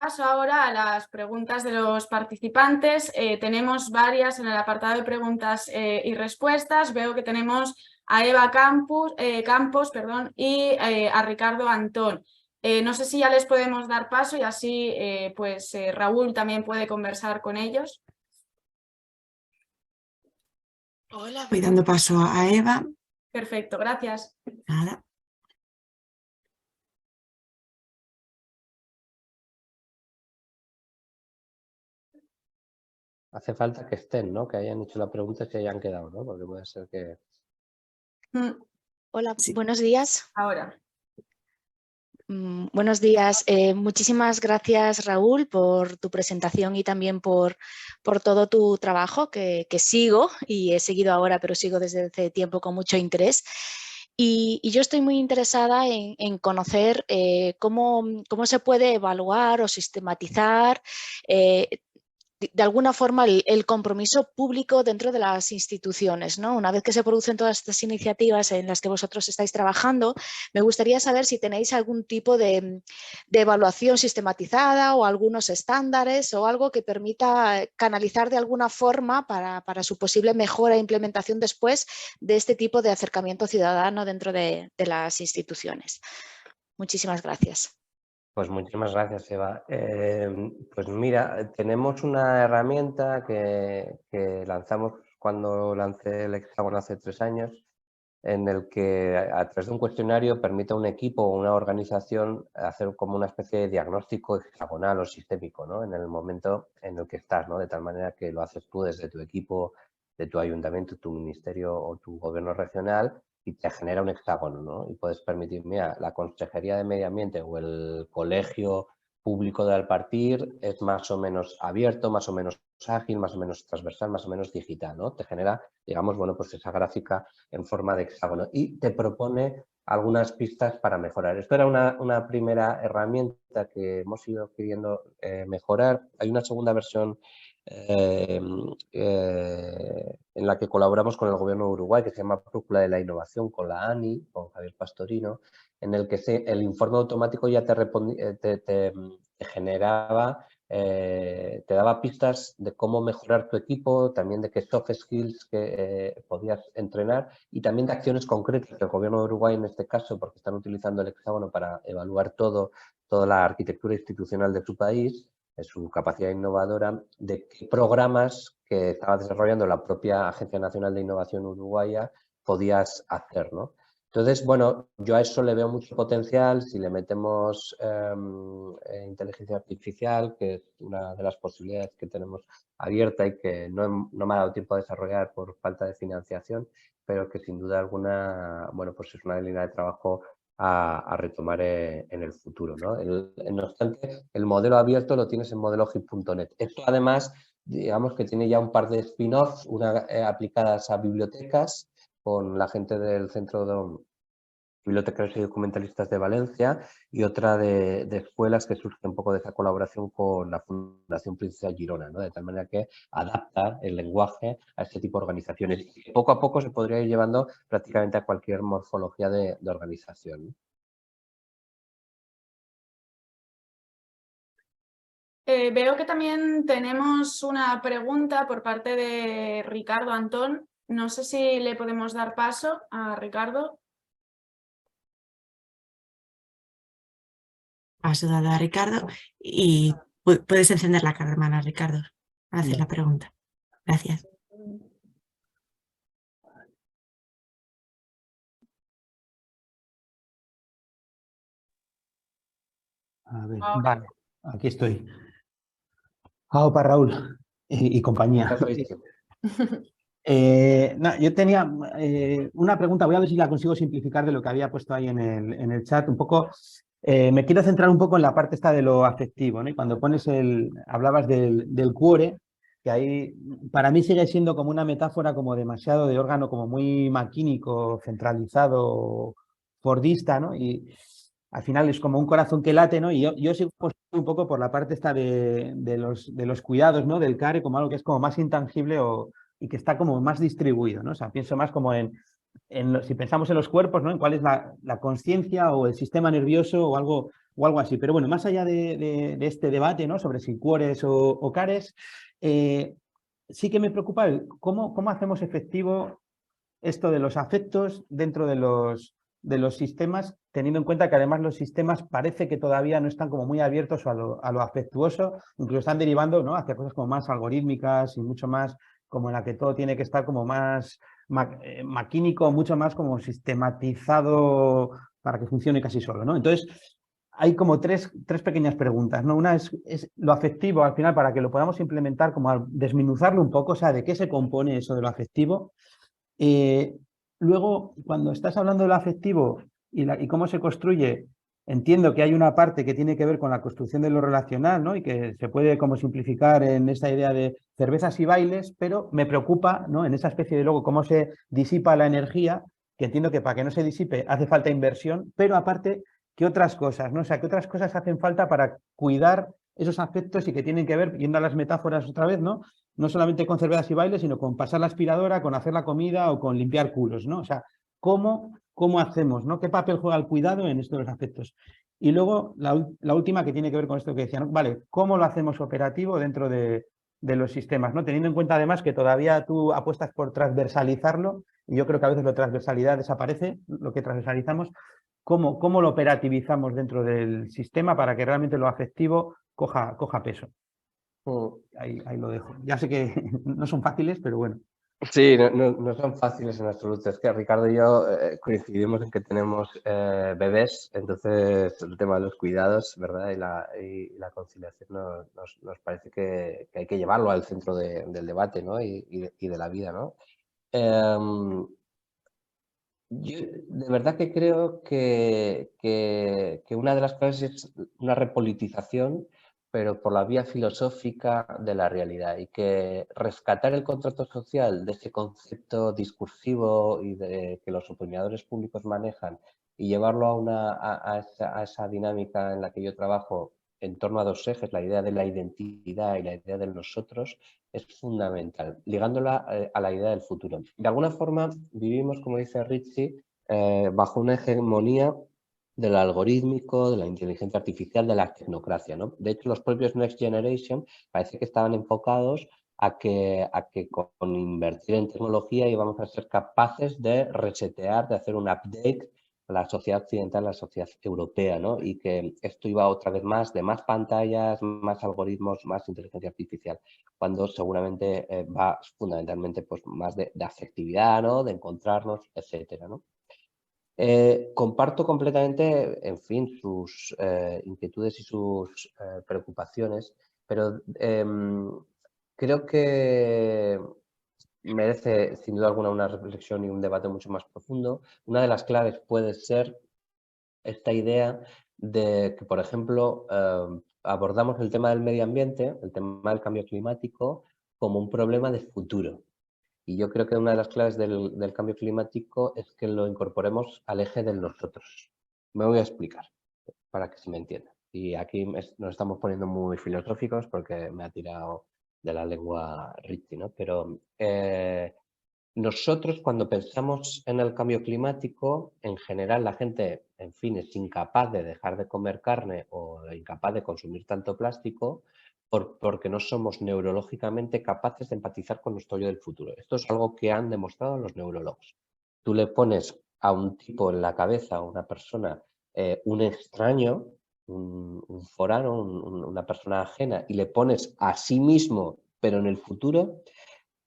paso ahora a las preguntas de los participantes. Tenemos varias en el apartado de preguntas y respuestas. Veo que tenemos a Eva Campos y a Ricardo Antón. No sé si ya les podemos dar paso y así Raúl también puede conversar con ellos. Hola, voy dando paso a Eva. Perfecto, gracias. Nada. Hace falta que estén, ¿no? Que hayan hecho la pregunta y se hayan quedado, ¿no? Porque puede ser que... Hola, Sí. buenos días. Ahora. Buenos días. Muchísimas gracias, Raúl, por tu presentación y también por todo tu trabajo que sigo y he seguido ahora, pero sigo desde hace tiempo con mucho interés. Y yo estoy muy interesada en conocer cómo se puede evaluar o sistematizar de alguna forma el compromiso público dentro de las instituciones, ¿no? Una vez que se producen todas estas iniciativas en las que vosotros estáis trabajando, me gustaría saber si tenéis algún tipo de evaluación sistematizada o algunos estándares o algo que permita canalizar de alguna forma para su posible mejora e implementación después de este tipo de acercamiento ciudadano dentro de las instituciones. Muchísimas gracias. Pues muchísimas gracias, Eva. Pues mira, tenemos una herramienta que lanzamos cuando lancé el Hexágono hace 3 años, en el que a través de un cuestionario permite a un equipo o una organización hacer como una especie de diagnóstico hexagonal o sistémico, ¿no? En el momento en el que estás, ¿no? De tal manera que lo haces tú desde tu equipo, de tu ayuntamiento, tu ministerio o tu gobierno regional, y te genera un hexágono, ¿no? Y puedes permitir, mira, la Consejería de Medio Ambiente o el colegio público de Alpartir es más o menos abierto, más o menos ágil, más o menos transversal, más o menos digital, ¿no? Te genera, digamos, bueno, pues esa gráfica en forma de hexágono y te propone algunas pistas para mejorar. Esto era una primera herramienta que hemos ido queriendo mejorar. Hay una segunda versión en la que colaboramos con el gobierno de Uruguay, que se llama Brújula de la Innovación, con la ANI, con Javier Pastorino, en el que el informe automático ya te generaba, te daba pistas de cómo mejorar tu equipo, también de qué soft skills que podías entrenar y también de acciones concretas del gobierno de Uruguay en este caso, porque están utilizando el hexágono para evaluar toda la arquitectura institucional de su país, su capacidad innovadora, de qué programas que estaba desarrollando la propia Agencia Nacional de Innovación Uruguaya podías hacer, ¿no? Entonces, bueno, yo a eso le veo mucho potencial si le metemos inteligencia artificial, que es una de las posibilidades que tenemos abierta y que no me ha dado tiempo a desarrollar por falta de financiación, pero que sin duda alguna, bueno, pues es una línea de trabajo a retomar en el futuro, ¿no? No obstante, el modelo abierto lo tienes en modelogi.net. Esto además, digamos que tiene ya un par de spin-offs, una aplicadas a bibliotecas con la gente del Centro de Bibliotecarios y Documentalistas de Valencia y otra de escuelas que surge un poco de esa colaboración con la Fundación Princesa Girona, ¿no? De tal manera que adapta el lenguaje a este tipo de organizaciones. Y poco a poco se podría ir llevando prácticamente a cualquier morfología de organización. Veo que también tenemos una pregunta por parte de Ricardo Antón. No sé si le podemos dar paso a Ricardo. Paso dado a Ricardo y puedes encender la cámara, Ricardo, para hacer la pregunta. Gracias. A ver, vale, aquí estoy. Aupa, Raúl y compañía. Yo tenía una pregunta, voy a ver si la consigo simplificar de lo que había puesto ahí en el chat. Un poco, me quiero centrar un poco en la parte esta de lo afectivo, ¿no? Y cuando hablabas del cuore, que ahí para mí sigue siendo como una metáfora como demasiado de órgano, como muy maquínico, centralizado, fordista, ¿no? Y al final es como un corazón que late, ¿no? Y yo sigo un poco por la parte esta de los cuidados, ¿no? Del care como algo que es como más intangible y que está como más distribuido, ¿no? O sea, pienso más como si pensamos en los cuerpos, ¿no? En cuál es la conciencia o el sistema nervioso o algo o algo así. Pero bueno, más allá de este debate, ¿no?, sobre si cuores o cares, sí que me preocupa cómo hacemos efectivo esto de los afectos dentro de los sistemas, teniendo en cuenta que además los sistemas parece que todavía no están como muy abiertos a lo afectuoso, incluso están derivando, ¿no?, hacia cosas como más algorítmicas y mucho más como en la que todo tiene que estar como más maquínico, mucho más como sistematizado para que funcione casi solo, ¿no? Entonces, hay como tres pequeñas preguntas, ¿no? Una es lo afectivo, al final, para que lo podamos implementar, como desmenuzarlo un poco, o sea, de qué se compone eso de lo afectivo. Luego, cuando estás hablando de lo afectivo y cómo se construye, entiendo que hay una parte que tiene que ver con la construcción de lo relacional, ¿no?, y que se puede como simplificar en esta idea de cervezas y bailes, pero me preocupa, ¿no?, en esa especie de luego cómo se disipa la energía, que entiendo que para que no se disipe hace falta inversión, pero aparte, ¿qué otras cosas, ¿no? O sea, ¿qué otras cosas hacen falta para cuidar esos afectos y que tienen que ver, yendo a las metáforas otra vez, ¿no?, no solamente con cervezas y bailes, sino con pasar la aspiradora, con hacer la comida o con limpiar culos, ¿no? O sea, ¿cómo hacemos, ¿no? ¿Qué papel juega el cuidado en estos aspectos? Y luego, la última, que tiene que ver con esto que decía, ¿no? Vale, ¿cómo lo hacemos operativo dentro de los sistemas, ¿no? Teniendo en cuenta además que todavía tú apuestas por transversalizarlo, y yo creo que a veces la transversalidad desaparece, lo que transversalizamos. ¿Cómo lo operativizamos dentro del sistema para que realmente lo afectivo coja peso? Ahí lo dejo. Ya sé que no son fáciles, pero bueno. Sí, no son fáciles en absoluto. Es que Ricardo y yo coincidimos en que tenemos bebés, entonces el tema de los cuidados, ¿verdad?, y la conciliación nos parece que hay que llevarlo al centro del debate, ¿no?, y de la vida, ¿no? Yo de verdad que creo que una de las claves es una repolitización, pero por la vía filosófica de la realidad, y que rescatar el contrato social de ese concepto discursivo y que los opinadores públicos manejan y llevarlo a esa dinámica en la que yo trabajo en torno a dos ejes, la idea de la identidad y la idea de nosotros, es fundamental, ligándola a la idea del futuro. De alguna forma vivimos, como dice Ritchie, bajo una hegemonía del algorítmico, de la inteligencia artificial, de la tecnocracia, ¿no? De hecho, los propios Next Generation parece que estaban enfocados a que con invertir en tecnología íbamos a ser capaces de resetear, de hacer un update a la sociedad occidental, a la sociedad europea, ¿no? Y que esto iba otra vez más de más pantallas, más algoritmos, más inteligencia artificial, cuando seguramente va fundamentalmente pues, más de afectividad, ¿no?, de encontrarnos, etcétera, ¿no? Comparto completamente, en fin, sus inquietudes y sus preocupaciones, pero creo que merece, sin duda alguna, una reflexión y un debate mucho más profundo. Una de las claves puede ser esta idea de que, por ejemplo, abordamos el tema del medio ambiente, el tema del cambio climático, como un problema de futuro. Y yo creo que una de las claves del cambio climático es que lo incorporemos al eje del nosotros. Me voy a explicar para que se me entienda. Y aquí nos estamos poniendo muy filosóficos porque me ha tirado de la lengua Ritchie, ¿no? Pero nosotros, cuando pensamos en el cambio climático, en general la gente, en fin, es incapaz de dejar de comer carne o incapaz de consumir tanto plástico porque no somos neurológicamente capaces de empatizar con nuestro yo del futuro. Esto es algo que han demostrado los neurólogos. Tú le pones a un tipo en la cabeza, a una persona, un extraño, un forano, una persona ajena, y le pones a sí mismo, pero en el futuro,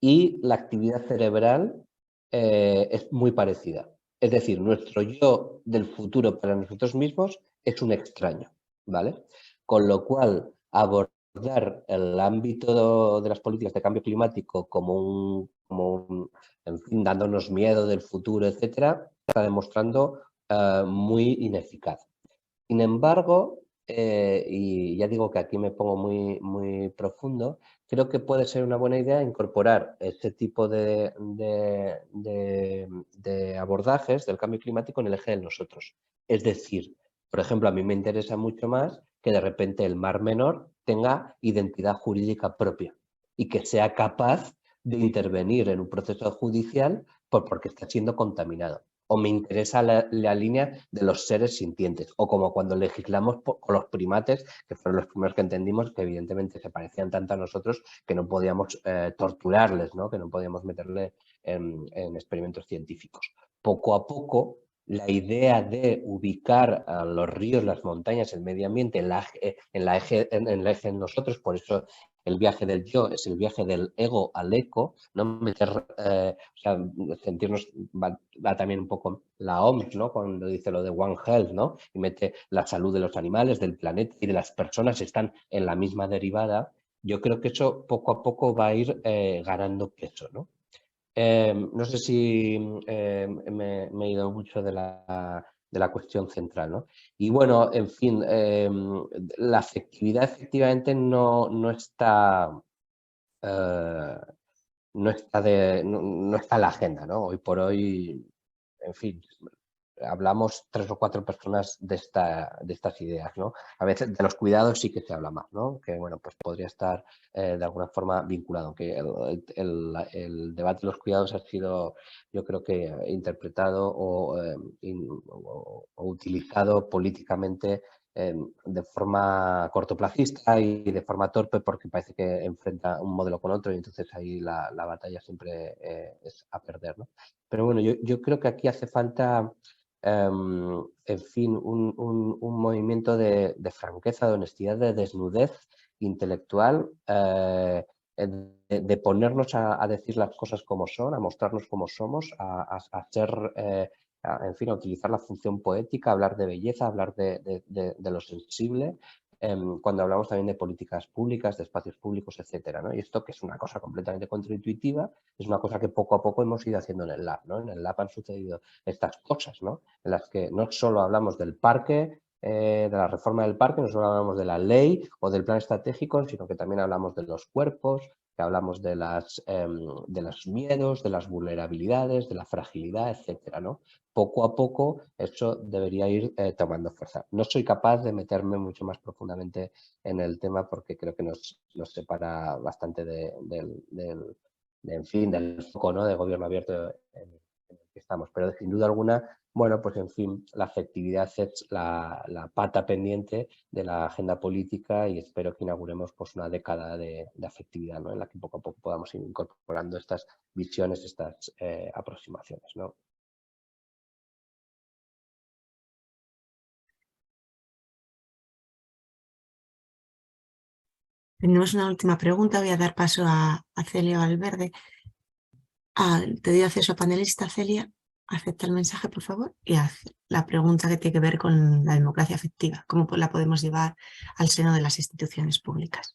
y la actividad cerebral es muy parecida. Es decir, nuestro yo del futuro para nosotros mismos es un extraño, ¿vale? Con lo cual, abordar el ámbito de las políticas de cambio climático como en fin, dándonos miedo del futuro, etcétera, está demostrando muy ineficaz. Sin embargo, y ya digo que aquí me pongo muy profundo, creo que puede ser una buena idea incorporar este tipo de abordajes del cambio climático en el eje de nosotros. Es decir, por ejemplo, a mí me interesa mucho más que de repente el Mar Menor tenga identidad jurídica propia y que sea capaz de intervenir en un proceso judicial porque está siendo contaminado. o me interesa la línea de los seres sintientes, o como cuando legislamos con los primates, que fueron los primeros que entendimos que evidentemente se parecían tanto a nosotros que no podíamos torturarles, ¿no? Que no podíamos meterle en experimentos científicos. Poco a poco, la idea de ubicar a los ríos, las montañas, el medio ambiente en el eje de nosotros, por eso el viaje del yo es el viaje del ego al eco, no meter, o sea, sentirnos, va también un poco la OMS, ¿no? Cuando dice lo de One Health, ¿no? Y mete la salud de los animales, del planeta y de las personas, están en la misma derivada. Yo creo que eso poco a poco va a ir ganando peso, ¿no? No sé si me he ido mucho de la cuestión central, ¿no? Y bueno, en fin, la afectividad efectivamente no está no está en la agenda, ¿no? Hoy por hoy, en fin, hablamos 3 o 4 personas de estas ideas, ¿no? A veces de los cuidados sí que se habla más, ¿no? Que, bueno, pues podría estar de alguna forma vinculado, aunque el debate de los cuidados ha sido, yo creo que interpretado o utilizado políticamente de forma cortoplacista y de forma torpe, porque parece que enfrenta un modelo con otro y entonces ahí la batalla siempre es a perder, ¿no? Pero bueno, yo creo que aquí hace falta en fin, un movimiento de franqueza, de honestidad, de desnudez intelectual, de ponernos a decir las cosas como son, a mostrarnos como somos, a ser, en fin, a utilizar la función poética, a hablar de belleza, a hablar de lo sensible, cuando hablamos también de políticas públicas, de espacios públicos, etcétera, ¿no? Y esto, que es una cosa completamente contraintuitiva, es una cosa que poco a poco hemos ido haciendo en el lab, ¿no? En el lab han sucedido estas cosas, ¿no? En las que no solo hablamos del parque, de la reforma del parque, no solo hablamos de la ley o del plan estratégico, sino que también hablamos de los cuerpos, que hablamos de los miedos, de las vulnerabilidades, de la fragilidad, etcétera, ¿no? Poco a poco eso debería ir tomando fuerza. No soy capaz de meterme mucho más profundamente en el tema porque creo que nos separa bastante en fin, del foco, ¿no? De gobierno abierto en el que estamos. Pero sin duda alguna, bueno, pues en fin, la afectividad es la pata pendiente de la agenda política y espero que inauguremos pues una década de afectividad, ¿no? En la que poco a poco podamos ir incorporando estas visiones, estas aproximaciones, ¿no? Tenemos una última pregunta, voy a dar paso a Celia Valverde. Te doy acceso a panelista, Celia. Acepta el mensaje, por favor, y haz la pregunta que tiene que ver con la democracia afectiva, cómo la podemos llevar al seno de las instituciones públicas.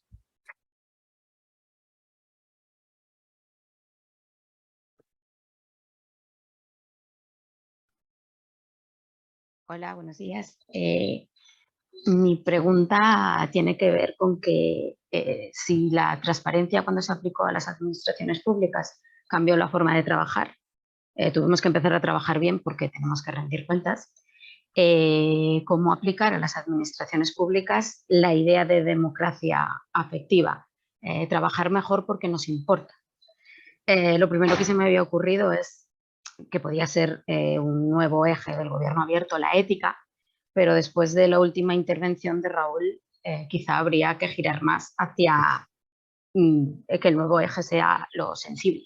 Hola, buenos días. Mi pregunta tiene que ver con que si la transparencia cuando se aplicó a las administraciones públicas cambió la forma de trabajar, tuvimos que empezar a trabajar bien porque tenemos que rendir cuentas, cómo aplicar a las administraciones públicas la idea de democracia afectiva, trabajar mejor porque nos importa. Lo primero que se me había ocurrido es que podía ser un nuevo eje del gobierno abierto, la ética, pero después de la última intervención de Raúl, quizá habría que girar más hacia que el nuevo eje sea lo sensible.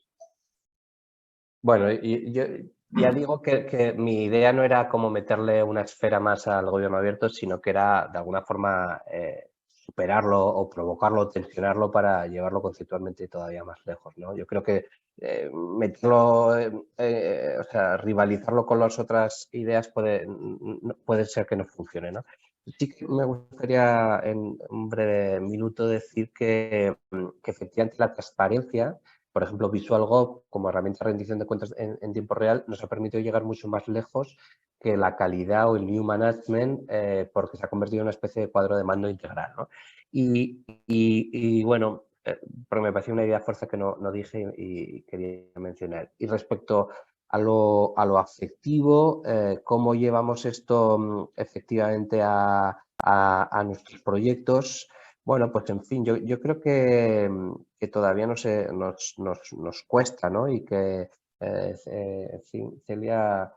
Bueno, yo ya digo que mi idea no era como meterle una esfera más al gobierno abierto, sino que era de alguna forma superarlo o provocarlo, tensionarlo para llevarlo conceptualmente todavía más lejos, ¿no? Yo creo que meterlo, o sea, rivalizarlo con las otras ideas puede ser que no funcione, ¿no? Sí que me gustaría en un breve minuto decir que efectivamente la transparencia, por ejemplo, VisualGov como herramienta de rendición de cuentas en tiempo real, nos ha permitido llegar mucho más lejos que la calidad o el new management, porque se ha convertido en una especie de cuadro de mando integral, ¿no? Y bueno, porque me pareció una idea fuerza que no dije y quería mencionar. Y respecto a lo afectivo, cómo llevamos esto efectivamente a nuestros proyectos. Bueno, pues en fin, yo creo que todavía nos cuesta, ¿no? Y que, en fin, Celia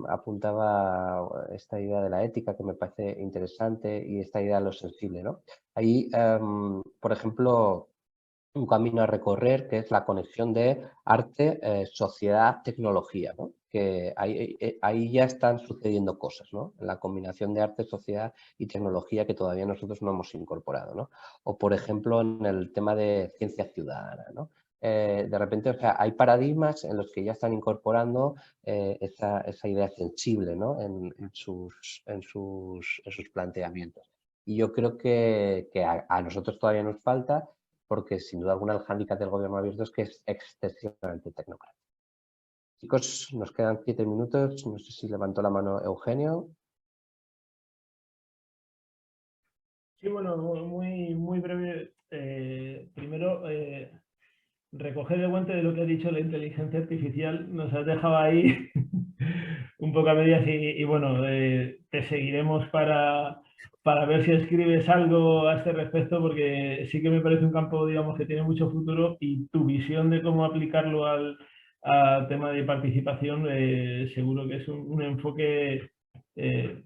apuntaba esta idea de la ética que me parece interesante y esta idea de lo sensible, ¿no? Ahí, por ejemplo, un camino a recorrer que es la conexión de arte, sociedad, tecnología, ¿no? Que ahí ya están sucediendo cosas, ¿no? En la combinación de arte, sociedad y tecnología que todavía nosotros no hemos incorporado, ¿no? O, por ejemplo, en el tema de ciencia ciudadana, ¿no? De repente, o sea, hay paradigmas en los que ya están incorporando esa idea sensible, ¿no? en sus planteamientos. Y yo creo que a nosotros todavía nos falta, porque sin duda alguna el hándicap del gobierno abierto es que es excesivamente tecnocrático. Chicos, nos quedan 7 minutos. No sé si levantó la mano Eugenio. Sí, bueno, muy breve. Primero, recoger el guante de lo que ha dicho la inteligencia artificial. Nos has dejado ahí un poco a medias y bueno, te seguiremos para ver si escribes algo a este respecto, porque sí que me parece un campo, digamos, que tiene mucho futuro, y tu visión de cómo aplicarlo al tema de participación seguro que es un enfoque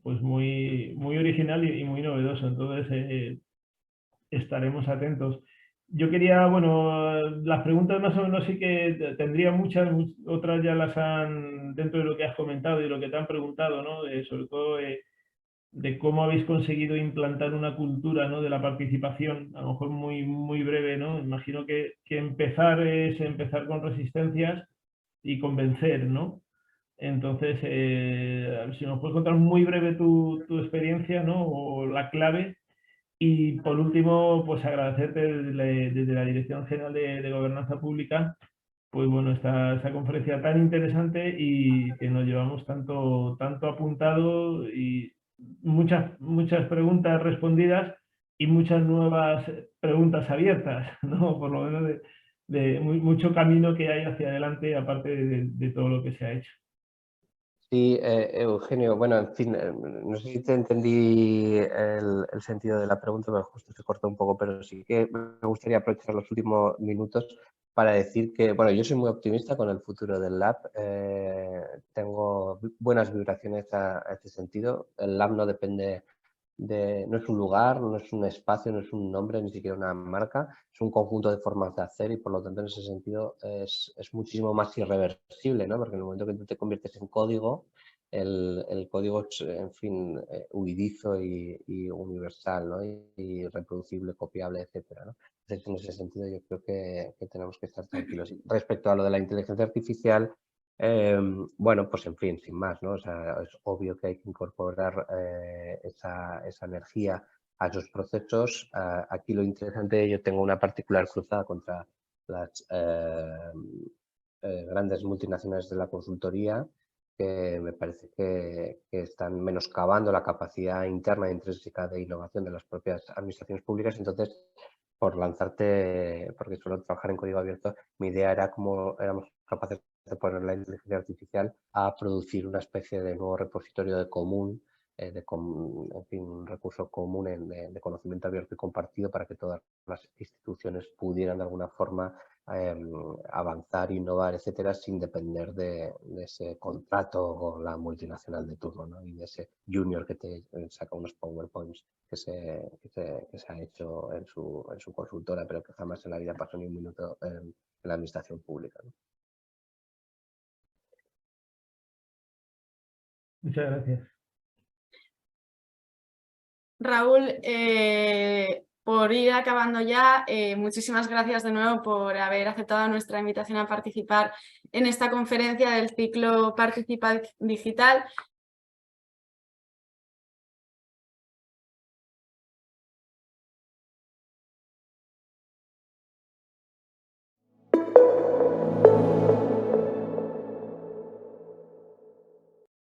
pues muy original y muy novedoso. Entonces estaremos atentos. Yo quería, bueno, las preguntas más o menos sí que tendría muchas, otras ya las han, dentro de lo que has comentado y lo que te han preguntado, ¿no? Sobre todo de cómo habéis conseguido implantar una cultura, ¿no?, de la participación, a lo mejor muy breve, ¿no? Imagino que empezar es empezar con resistencias y convencer, ¿no? Entonces, si nos puedes contar muy breve tu experiencia, ¿no?, o la clave. Y por último, pues agradecerte desde la Dirección General de Gobernanza Pública, pues bueno, esta conferencia tan interesante y que nos llevamos tanto apuntado, y muchas preguntas respondidas y muchas nuevas preguntas abiertas, ¿no? Por lo menos de mucho camino que hay hacia adelante, aparte de todo lo que se ha hecho. Sí, Eugenio, bueno, en fin, no sé si te entendí el sentido de la pregunta, pero justo se cortó un poco, pero sí que me gustaría aprovechar los últimos minutos para decir que, bueno, yo soy muy optimista con el futuro del lab. Tengo buenas vibraciones a este sentido. El lab no depende no es un lugar, no es un espacio, no es un nombre, ni siquiera una marca, es un conjunto de formas de hacer, y por lo tanto en ese sentido es muchísimo más irreversible, ¿no? Porque en el momento que tú te conviertes en código, el código es, en fin, huidizo y universal, ¿no? Y reproducible, copiable, etcétera, ¿no? Entonces, en ese sentido yo creo que tenemos que estar tranquilos. Respecto a lo de la inteligencia artificial, bueno, pues en fin, sin más, ¿no? O sea, es obvio que hay que incorporar esa energía a esos procesos. Aquí lo interesante, yo tengo una particular cruzada contra las grandes multinacionales de la consultoría, que me parece que están menoscabando la capacidad interna e intrínseca de innovación de las propias administraciones públicas. Entonces, por lanzarte, porque suelo trabajar en código abierto, mi idea era cómo éramos capaces de poner la inteligencia artificial a producir una especie de nuevo repositorio de común, en fin, un recurso común de conocimiento abierto y compartido, para que todas las instituciones pudieran de alguna forma avanzar, innovar, etcétera, sin depender de ese contrato con la multinacional de turno, ¿no? Y de ese junior que te saca unos PowerPoints que se ha hecho en su consultora, pero que jamás en la vida pasó ni un minuto en la administración pública, ¿no? Muchas gracias. Raúl, por ir acabando ya, muchísimas gracias de nuevo por haber aceptado nuestra invitación a participar en esta conferencia del ciclo Participa Digital.